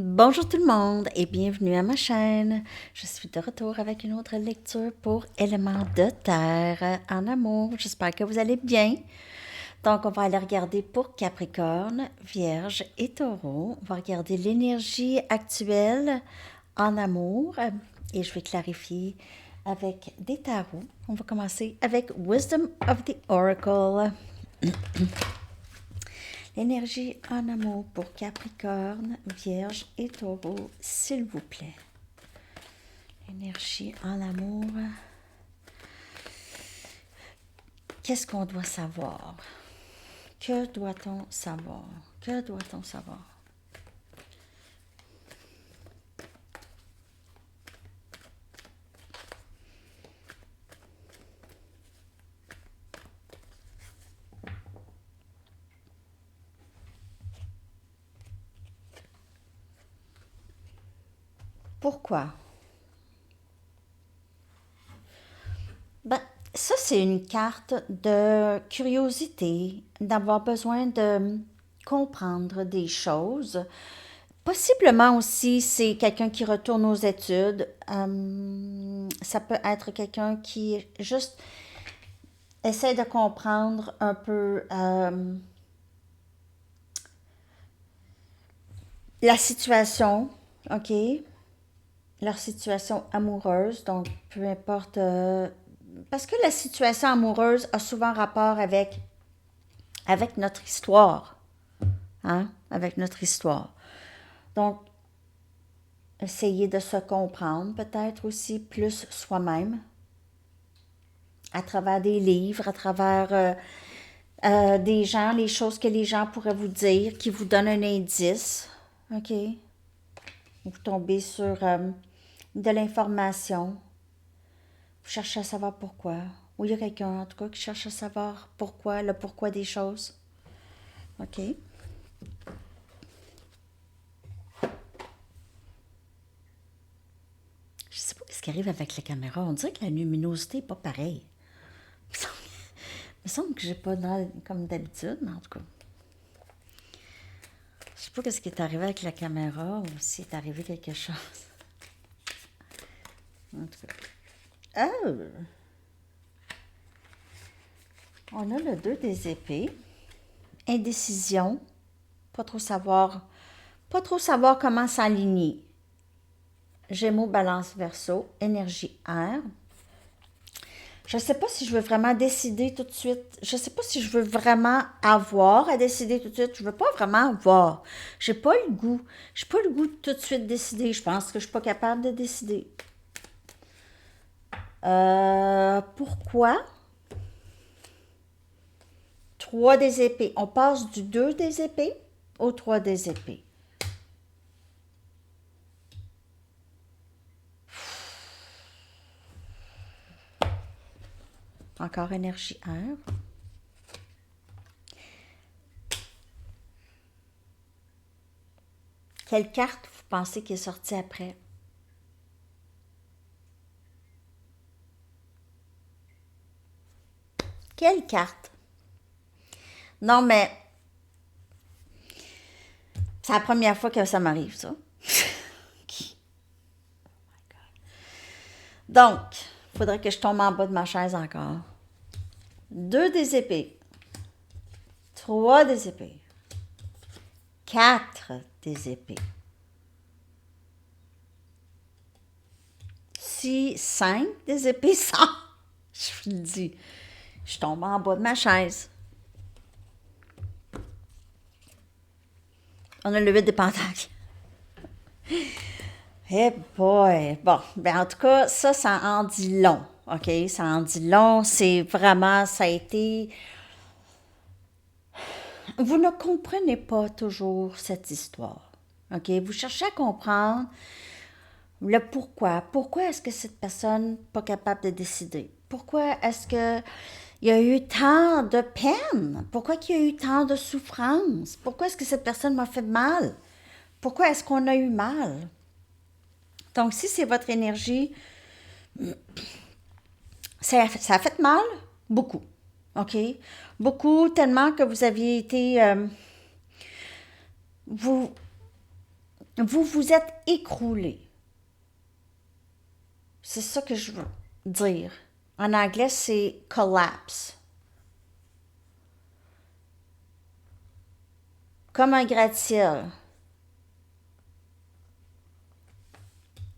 Bonjour tout le monde et bienvenue à ma chaîne. Je suis de retour avec une autre lecture pour Éléments de terre en amour. J'espère que vous allez bien. Donc, on va aller regarder pour Capricorne, Vierge et Taureau. On va regarder l'énergie actuelle en amour et je vais clarifier avec des tarots. On va commencer avec Wisdom of the Oracle. L'énergie en amour pour Capricorne, Vierge et Taureau, s'il vous plaît. L'énergie en amour. Qu'est-ce qu'on doit savoir? Que doit-on savoir? Que doit-on savoir? Pourquoi? Ben, ça, c'est une carte de curiosité, d'avoir besoin de comprendre des choses. Possiblement aussi, c'est quelqu'un qui retourne aux études. Ça peut être quelqu'un qui juste essaie de comprendre un peu la situation, OK? Leur situation amoureuse, donc peu importe. Parce que la situation amoureuse a souvent rapport avec notre histoire, hein? Avec notre histoire. Donc, essayer de se comprendre peut-être aussi plus soi-même à travers des livres, à travers des gens, les choses que les gens pourraient vous dire, qui vous donnent un indice, OK? Vous tombez sur de l'information, vous cherchez à savoir pourquoi. Ou il y a quelqu'un, en tout cas, qui cherche à savoir pourquoi, le pourquoi des choses. OK? Je sais pas ce qui arrive avec la caméra. On dirait que la luminosité n'est pas pareille. Il me semble que j'ai pas dans, comme d'habitude, mais en tout cas. Je sais pas ce qui est arrivé avec la caméra ou s'il est arrivé quelque chose. En tout cas. Oh! On a le 2 des épées. Indécision. Pas trop savoir comment s'aligner. Gémeaux, Balance, Verseau, énergie air. Je ne sais pas si je veux vraiment décider tout de suite. Je ne sais pas si je veux vraiment avoir à décider tout de suite. Je ne veux pas vraiment avoir. J'ai pas le goût. J'ai pas le goût de tout de suite décider. Je pense que je suis pas capable de décider. Pourquoi? 3 des épées. On passe du 2 des épées au 3 des épées. Encore énergie air. Quelle carte vous pensez qui est sortie après? Quelle carte? Non, mais c'est la première fois que ça m'arrive, ça. Donc, il faudrait que je tombe en bas de ma chaise encore. 2 des épées. 3 des épées. 4 des épées. 6, 5 des épées, 100. Je vous le dis. Je tombe en bas de ma chaise. On a le 8 des pentacles. Eh boy! Bon, ben en tout cas, ça en dit long. OK? Ça en dit long. C'est vraiment, ça a été. Vous ne comprenez pas toujours cette histoire. OK? Vous cherchez à comprendre le pourquoi. Pourquoi est-ce que cette personne n'est pas capable de décider? Pourquoi est-ce que il y a eu tant de peine? Pourquoi il y a eu tant de souffrance? Pourquoi est-ce que cette personne m'a fait mal? Pourquoi est-ce qu'on a eu mal? Donc, si c'est votre énergie, ça a fait mal? Beaucoup. OK? Beaucoup, tellement que vous aviez été... vous, Vous vous êtes écroulé. C'est ça que je veux dire. En anglais, c'est collapse. Comme un gratte-ciel.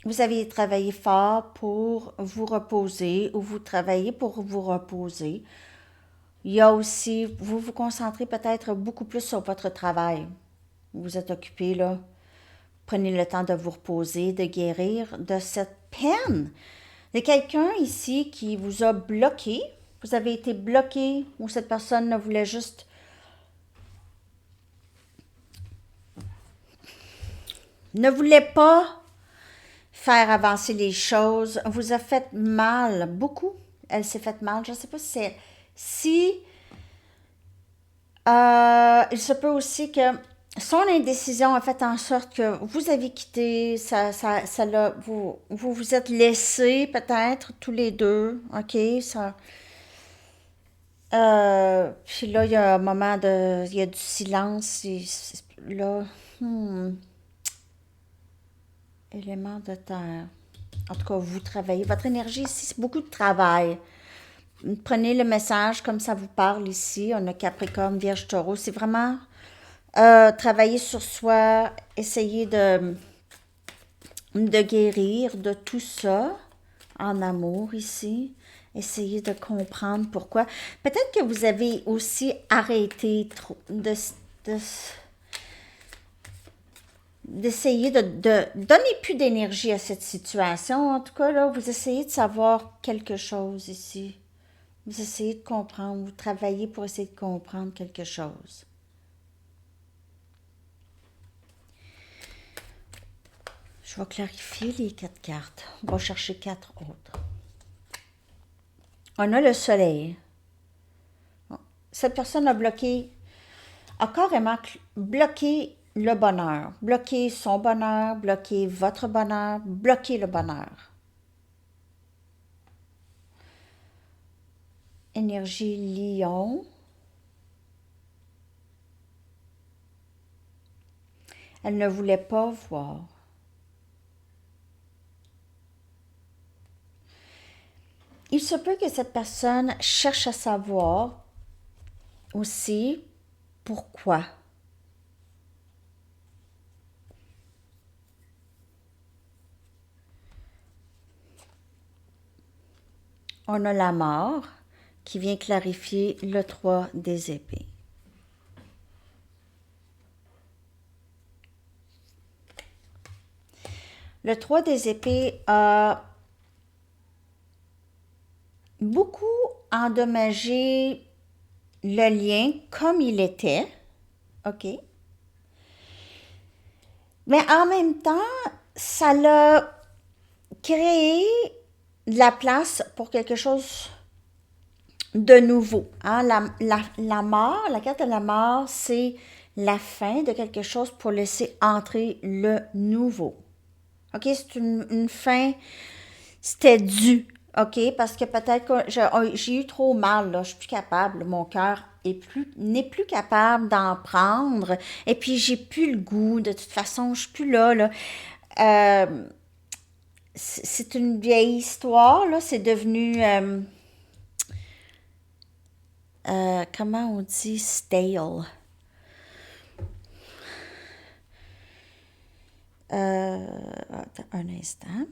Vous avez travaillé fort pour vous reposer ou vous travaillez pour vous reposer. Il y a aussi, vous vous concentrez peut-être beaucoup plus sur votre travail. Vous êtes occupé, là. Prenez le temps de vous reposer, de guérir de cette peine. Il y a quelqu'un ici qui vous a bloqué. Vous avez été bloqué ou cette personne ne voulait juste ne voulait pas faire avancer les choses, vous a fait mal, beaucoup. Elle s'est fait mal. Je ne sais pas si c'est... Si... il se peut aussi que son indécision a fait en sorte que vous avez quitté, vous vous êtes laissés peut-être tous les deux, ok, ça... puis là, il y a un moment de... Il y a du silence, là... hmm, élément de terre. En tout cas, vous travaillez. Votre énergie ici, c'est beaucoup de travail. Prenez le message comme ça vous parle ici. On a Capricorne, Vierge, Taureau. C'est vraiment travailler sur soi, essayer de guérir de tout ça en amour ici. Essayer de comprendre pourquoi. Peut-être que vous avez aussi arrêté de d'essayer de donner plus d'énergie à cette situation. En tout cas, là, vous essayez de savoir quelque chose ici. Vous essayez de comprendre, vous travaillez pour essayer de comprendre quelque chose. Je vais clarifier les 4 cartes. On va chercher 4 autres. On a le soleil. Cette personne a carrément bloqué le bonheur, bloqué son bonheur, bloqué votre bonheur, bloqué le bonheur. Énergie lion. Elle ne voulait pas voir. Il se peut que cette personne cherche à savoir aussi pourquoi. On a la mort qui vient clarifier le 3 des épées. Le 3 des épées a beaucoup endommagé le lien comme il était, ok? Mais en même temps, ça l'a créé de la place pour quelque chose de nouveau. Hein? La mort, la carte de la mort, c'est la fin de quelque chose pour laisser entrer le nouveau. OK, c'est une fin, c'était dû. OK, parce que peut-être que j'ai eu trop mal, là, je suis plus capable, mon cœur n'est plus capable d'en prendre, et puis j'ai plus le goût, de toute façon, je suis plus là, là. Euh, c'est une vieille histoire, là, c'est devenu, comment on dit, stale. Attends un instant.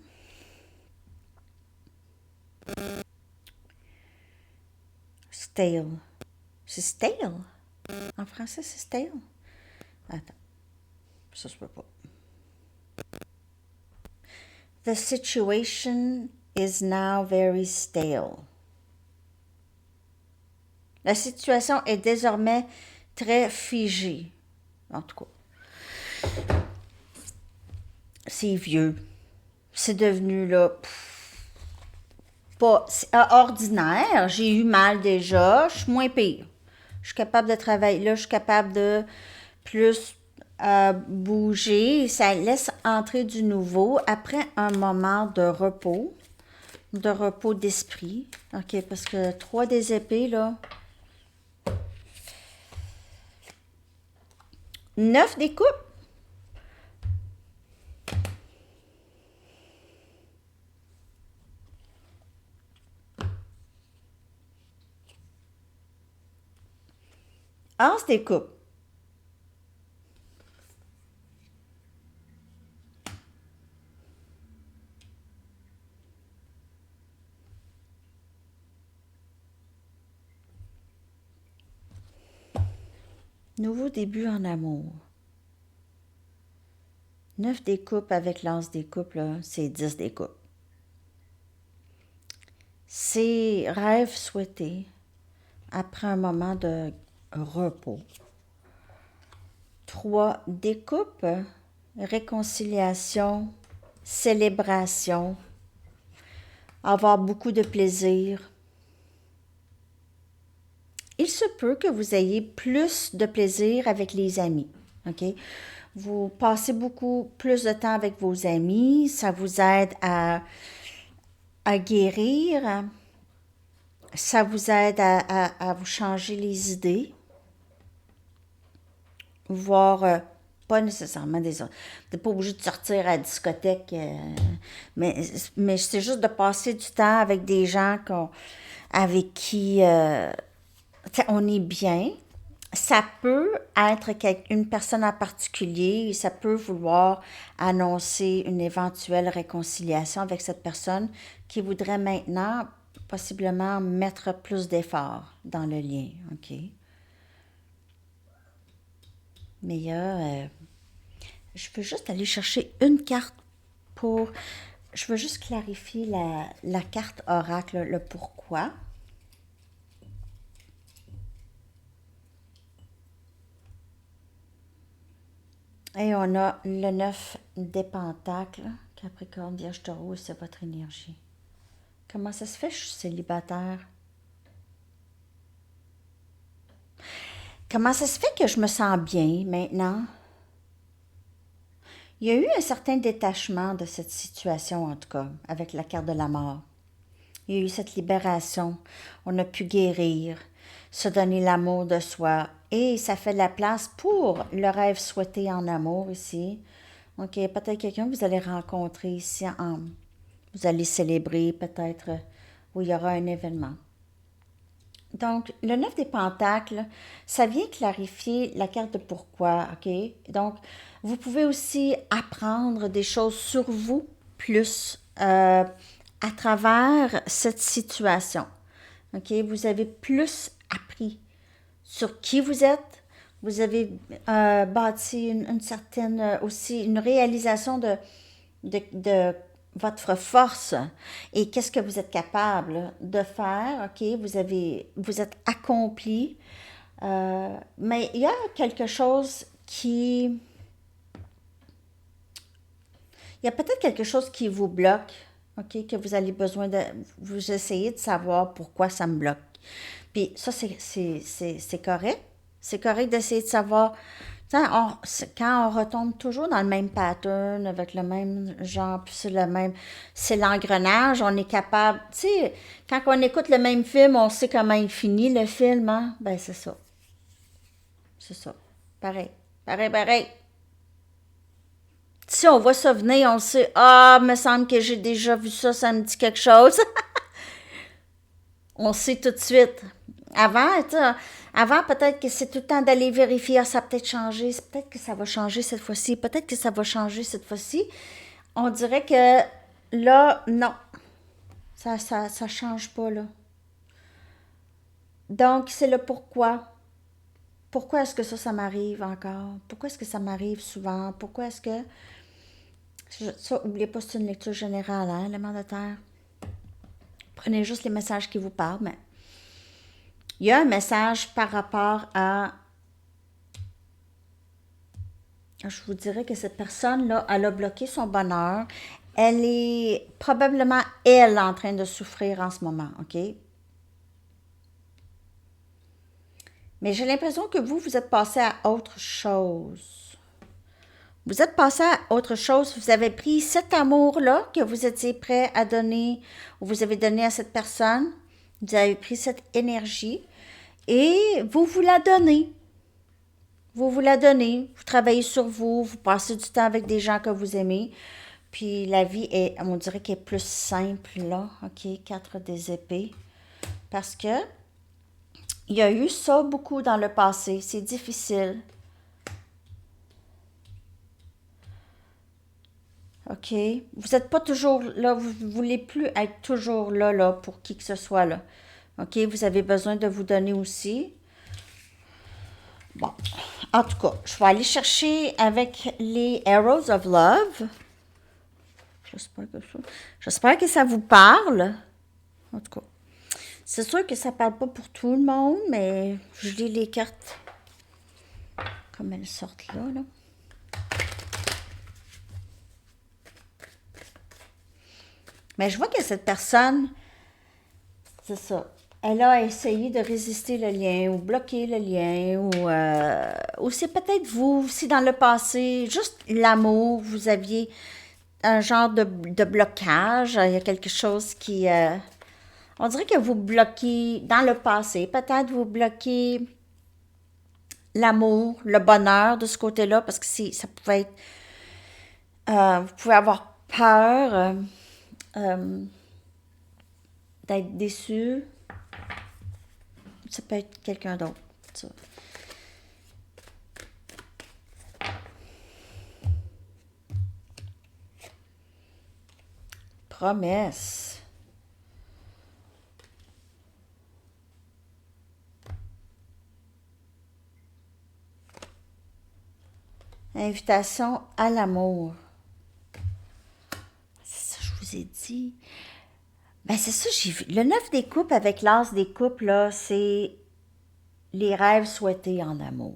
Stale. C'est stale. En français, c'est stale. Attends. Ça se peut pas. The situation is now very stale. La situation est désormais très figée. En tout cas. C'est vieux. C'est devenu là. Pas ordinaire. J'ai eu mal déjà. Je suis moins pire. Je suis capable de travailler. Là, je suis capable de plus bouger. Ça laisse entrer du nouveau après un moment de repos d'esprit. OK, parce que 3 des épées, là. 9 des coupes. As des coupes. Nouveau début en amour. 9 des coupes avec l'as des coupes, là, c'est 10 des coupes. C'est rêves souhaités après un moment de repos. 3 des coupes, réconciliation, célébration, avoir beaucoup de plaisir. Il se peut que vous ayez plus de plaisir avec les amis, OK? Vous passez beaucoup plus de temps avec vos amis, ça vous aide à guérir, ça vous aide à vous changer les idées, voir pas nécessairement des autres. Vous n'êtes pas obligé de sortir à la discothèque, mais c'est juste de passer du temps avec des gens avec qui on est bien. Ça peut être une personne en particulier, ça peut vouloir annoncer une éventuelle réconciliation avec cette personne qui voudrait maintenant possiblement mettre plus d'efforts dans le lien, OK? Mais je veux juste aller chercher une carte pour... Je veux juste clarifier la carte oracle, le pourquoi. Et on a le 9 des pentacles, Capricorne, Vierge, Taureau, c'est votre énergie. Comment ça se fait que je suis célibataire? Comment ça se fait que je me sens bien maintenant? Il y a eu un certain détachement de cette situation, en tout cas, avec la carte de la mort. Il y a eu cette libération. On a pu guérir, se donner l'amour de soi. Et ça fait de la place pour le rêve souhaité en amour ici. OK, peut-être quelqu'un que vous allez rencontrer ici. Vous allez célébrer peut-être où il y aura un événement. Donc, le 9 des pentacles, ça vient clarifier la carte de pourquoi, OK? Donc, vous pouvez aussi apprendre des choses sur vous plus à travers cette situation, OK? Vous avez plus appris sur qui vous êtes. Vous avez bâti une certaine, aussi une réalisation de votre force et qu'est-ce que vous êtes capable de faire, OK? Vous êtes accompli, mais il y a quelque chose qui... Il y a peut-être quelque chose qui vous bloque, OK? Que vous avez besoin de... Vous essayez de savoir pourquoi ça me bloque. Puis ça, c'est correct. C'est correct d'essayer de savoir. Quand on retombe toujours dans le même pattern, avec le même genre, puis c'est l'engrenage, on est capable, tu sais, quand on écoute le même film, on sait comment il finit le film, hein? Ben c'est ça, c'est ça. Pareil, pareil, pareil. Si on voit ça venir, on sait, me semble que j'ai déjà vu ça, ça me dit quelque chose. On sait tout de suite. Avant, avant peut-être que c'est tout le temps d'aller vérifier, ça a peut-être changé, peut-être que ça va changer cette fois-ci, peut-être que ça va changer cette fois-ci. On dirait que là, non, ça change pas là. Donc, c'est le pourquoi. Pourquoi est-ce que ça m'arrive encore? Pourquoi est-ce que ça m'arrive souvent? Pourquoi est-ce que... Ça, oubliez pas, c'est une lecture générale, hein, l'élément de terre. Prenez juste les messages qui vous parlent, mais il y a un message par rapport à... Je vous dirais que cette personne-là, elle a bloqué son bonheur. Elle est probablement, elle, en train de souffrir en ce moment, OK? Mais j'ai l'impression que vous êtes passé à autre chose. Vous êtes passé à autre chose. Vous avez pris cet amour-là que vous étiez prêt à donner, ou vous avez donné à cette personne. Vous avez pris cette énergie et vous la donnez. Vous la donnez. Vous travaillez sur vous. Vous passez du temps avec des gens que vous aimez. Puis la vie est, on dirait qu'elle est plus simple là. OK, 4 des épées. Parce que Il y a eu ça beaucoup dans le passé. C'est difficile. OK? Vous n'êtes pas toujours là. Vous ne voulez plus être toujours là, là, pour qui que ce soit, là. OK? Vous avez besoin de vous donner aussi. Bon. En tout cas, je vais aller chercher avec les Arrows of Love. J'espère que ça vous parle. En tout cas, c'est sûr que ça parle pas pour tout le monde, mais je lis les cartes comme elles sortent là, là. Mais je vois que cette personne, c'est ça, elle a essayé de résister le lien ou bloquer le lien ou c'est peut-être vous, si dans le passé, juste l'amour, vous aviez un genre de blocage, il y a quelque chose qui... on dirait que vous bloquez, dans le passé, peut-être vous bloquez l'amour, le bonheur de ce côté-là, parce que ça pouvait être... vous pouvez avoir peur euh, d'être déçu. Ça peut être quelqu'un d'autre, ça. Promesse. Invitation à l'amour. C'est ça, je vous ai dit. Ben, c'est ça, j'ai vu. Le 9 des coupes avec l'as des coupes, là, c'est les rêves souhaités en amour.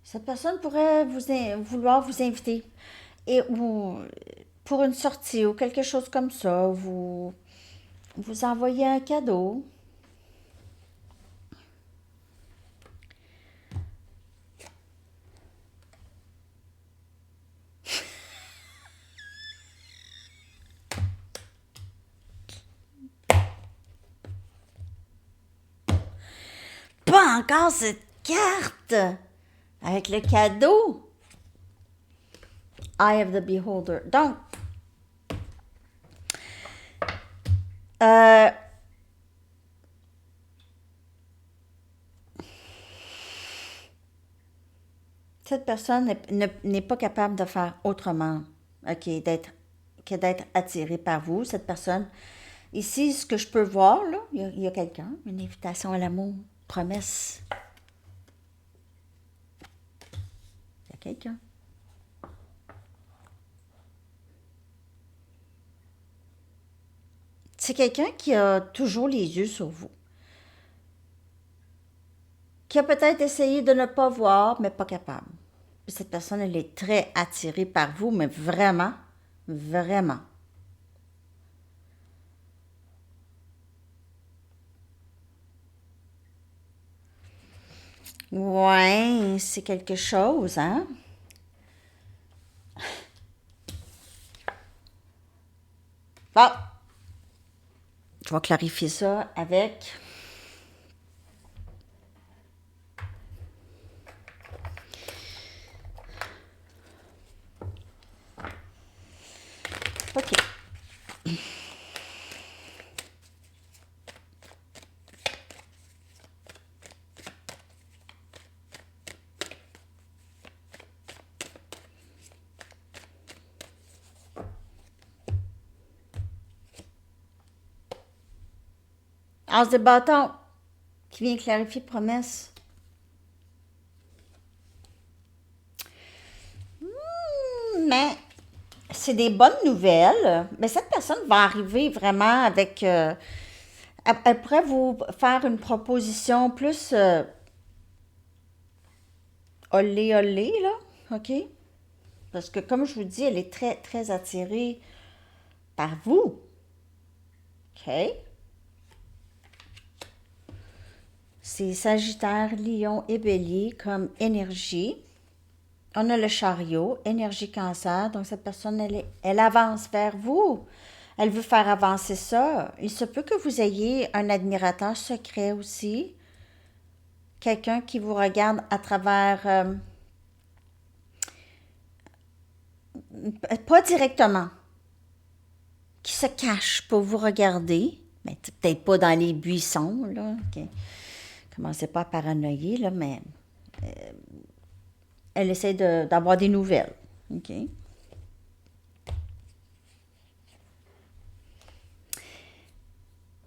Cette personne pourrait vouloir vous inviter ou pour une sortie ou quelque chose comme ça, vous envoyez un cadeau. Pas encore cette carte avec le cadeau. Eye of the Beholder. Donc, euh, cette personne n'est pas capable de faire autrement, OK, que d'être attirée par vous. Cette personne, ici, ce que je peux voir, là, il y a quelqu'un, une invitation à l'amour, promesse. Il y a quelqu'un. C'est quelqu'un qui a toujours les yeux sur vous. Qui a peut-être essayé de ne pas voir, mais pas capable. Cette personne, elle est très attirée par vous, mais vraiment, vraiment. Ouais, c'est quelque chose, hein? Bon, je vais clarifier ça avec... OK. As de bâton qui vient clarifier promesse. Mais c'est des bonnes nouvelles. Mais cette personne va arriver vraiment avec... elle pourrait vous faire une proposition plus olé olé, là. OK? Parce que comme je vous dis, elle est très, très attirée par vous. OK? C'est Sagittaire, Lion et Bélier comme énergie. On a le chariot, énergie cancer. Donc, cette personne, elle avance vers vous. Elle veut faire avancer ça. Il se peut que vous ayez un admirateur secret aussi. Quelqu'un qui vous regarde à travers... pas directement. qui se cache pour vous regarder. Mais peut-être pas dans les buissons, là. Commencez pas à paranoïer, là, mais elle essaie d'avoir des nouvelles. OK?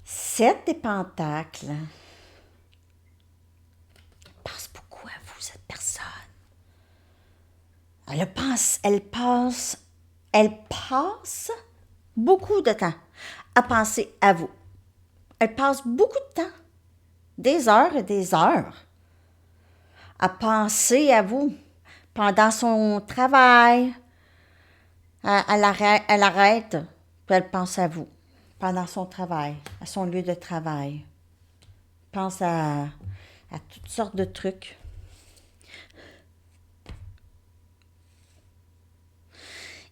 7 des pentacles. Pense beaucoup à vous, cette personne. Elle passe beaucoup de temps à penser à vous. Elle passe beaucoup de temps, des heures et des heures, à penser à vous pendant son travail. Elle arrête, puis elle pense à vous pendant son travail, à son lieu de travail. Elle pense à toutes sortes de trucs.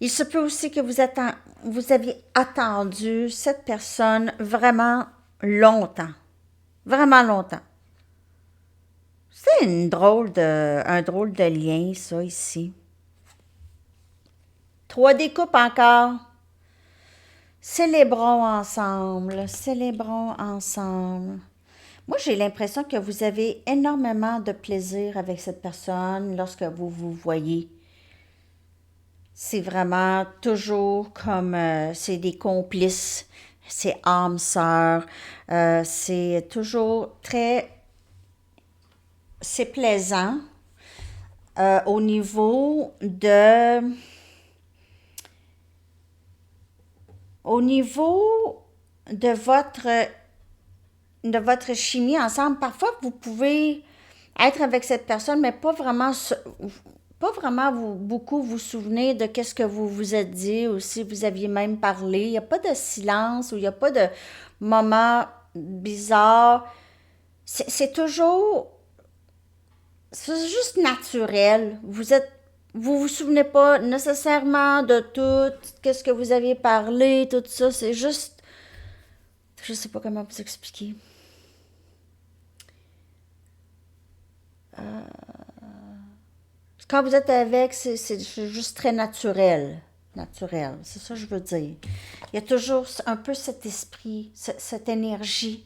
Il se peut aussi que vous aviez attendu cette personne vraiment longtemps. Vraiment longtemps. C'est un drôle de lien, ça, ici. 3 des coupes encore. Célébrons ensemble. Célébrons ensemble. Moi, j'ai l'impression que vous avez énormément de plaisir avec cette personne lorsque vous vous voyez. C'est vraiment toujours comme c'est des complices, c'est âmes sœurs, c'est toujours c'est plaisant au niveau de votre chimie ensemble. Parfois, vous pouvez être avec cette personne, mais pas vraiment beaucoup vous souvenez de qu'est-ce que vous vous êtes dit ou si vous aviez même parlé. Il n'y a pas de silence ou il n'y a pas de moment bizarre. C'est toujours, c'est juste naturel. Vous souvenez pas nécessairement de tout, qu'est-ce que vous aviez parlé, tout ça. C'est juste, je sais pas comment vous expliquer. Quand vous êtes avec, c'est juste très naturel. Naturel, c'est ça que je veux dire. Il y a toujours un peu cet esprit, cette énergie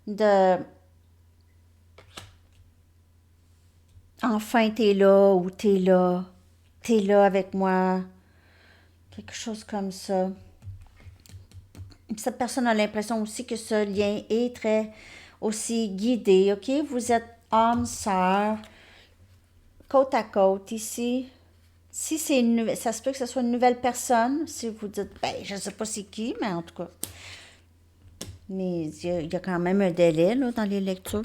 de enfin t'es là ou t'es là avec moi, quelque chose comme ça. Cette personne a l'impression aussi que ce lien est très aussi guidé, ok? Vous êtes âme, sœur, côte à côte ici. Si ça se peut que ce soit une nouvelle personne, si vous dites, ben, je ne sais pas c'est qui, mais en tout cas. Mais il y a quand même un délai là, dans les lectures.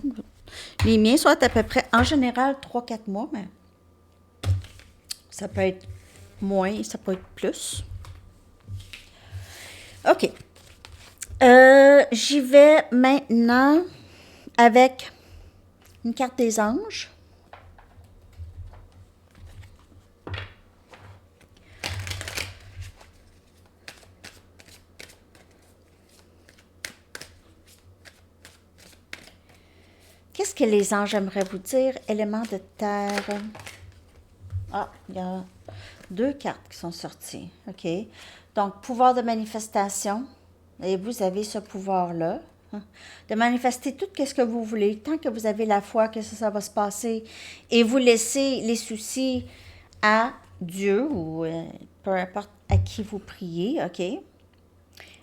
Les miens sont à peu près, en général, 3-4 mois, mais ça peut être moins, ça peut être plus. OK. J'y vais maintenant avec une carte des anges. Qu'est-ce que les anges aimeraient vous dire? Élément de terre. Ah, il y a 2 cartes qui sont sorties. OK. Donc, pouvoir de manifestation. Et vous avez ce pouvoir-là. De manifester tout ce que vous voulez, tant que vous avez la foi que ça va se passer. Et vous laissez les soucis à Dieu ou peu importe à qui vous priez. OK.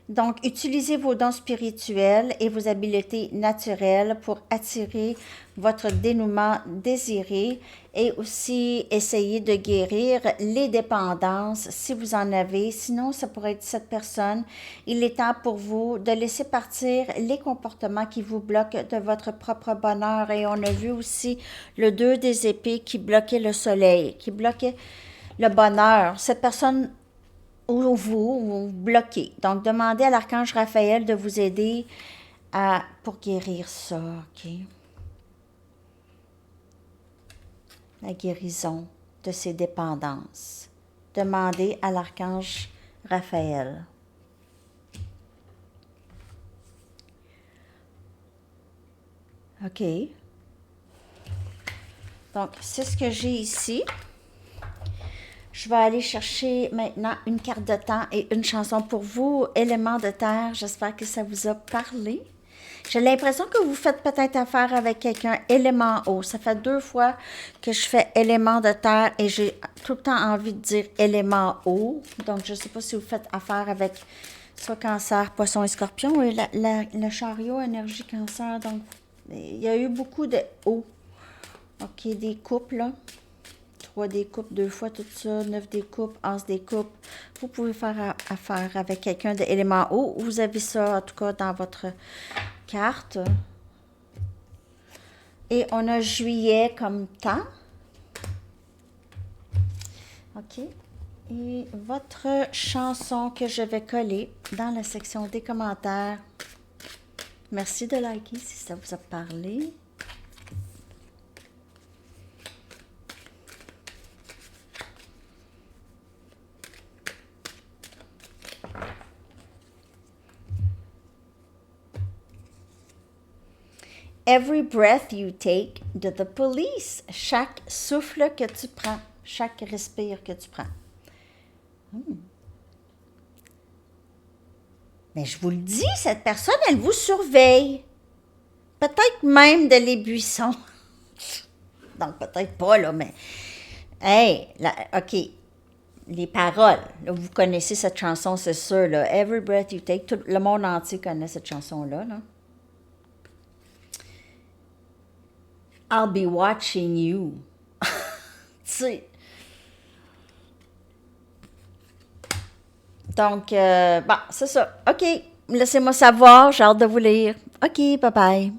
Donc, utilisez vos dons spirituels et vos habiletés naturelles pour attirer votre dénouement désiré et aussi essayer de guérir les dépendances si vous en avez. Sinon, ça pourrait être cette personne. Il est temps pour vous de laisser partir les comportements qui vous bloquent de votre propre bonheur. Et on a vu aussi le 2 des épées qui bloquait le soleil, qui bloquait le bonheur. Cette personne ou vous bloquez. Donc, demandez à l'archange Raphaël de vous aider pour guérir ça, OK? La guérison de ces dépendances. Demandez à l'archange Raphaël. OK. Donc, c'est ce que j'ai ici. Je vais aller chercher maintenant une carte de temps et une chanson pour vous, Éléments de terre. J'espère que ça vous a parlé. J'ai l'impression que vous faites peut-être affaire avec quelqu'un élément eau. Ça fait 2 fois que je fais élément de terre et j'ai tout le temps envie de dire élément eau. Donc, je ne sais pas si vous faites affaire avec soit cancer, poisson et scorpion et le chariot énergie cancer. Donc, il y a eu beaucoup de eau. OK, des coupes, là. 3 des coupes, 2 fois tout ça, 9 des coupes, as des coupes. Vous pouvez faire affaire avec quelqu'un d'élément eau. Vous avez ça, en tout cas, dans votre carte. Et on a juillet comme temps. OK. Et votre chanson que je vais coller dans la section des commentaires. Merci de liker si ça vous a parlé. Every breath you take de The Police. Chaque souffle que tu prends, chaque respire que tu prends. Mais je vous le dis, cette personne, elle vous surveille. Peut-être même de les buissons. Donc, peut-être pas, là, mais... Hey, OK, les paroles. Là, vous connaissez cette chanson, c'est sûr, là. Every breath you take. Tout le monde entier connaît cette chanson-là, là. I'll be watching you. Tu sais. Donc, bon, c'est ça. OK, laissez-moi savoir. J'ai hâte de vous lire. OK, bye-bye.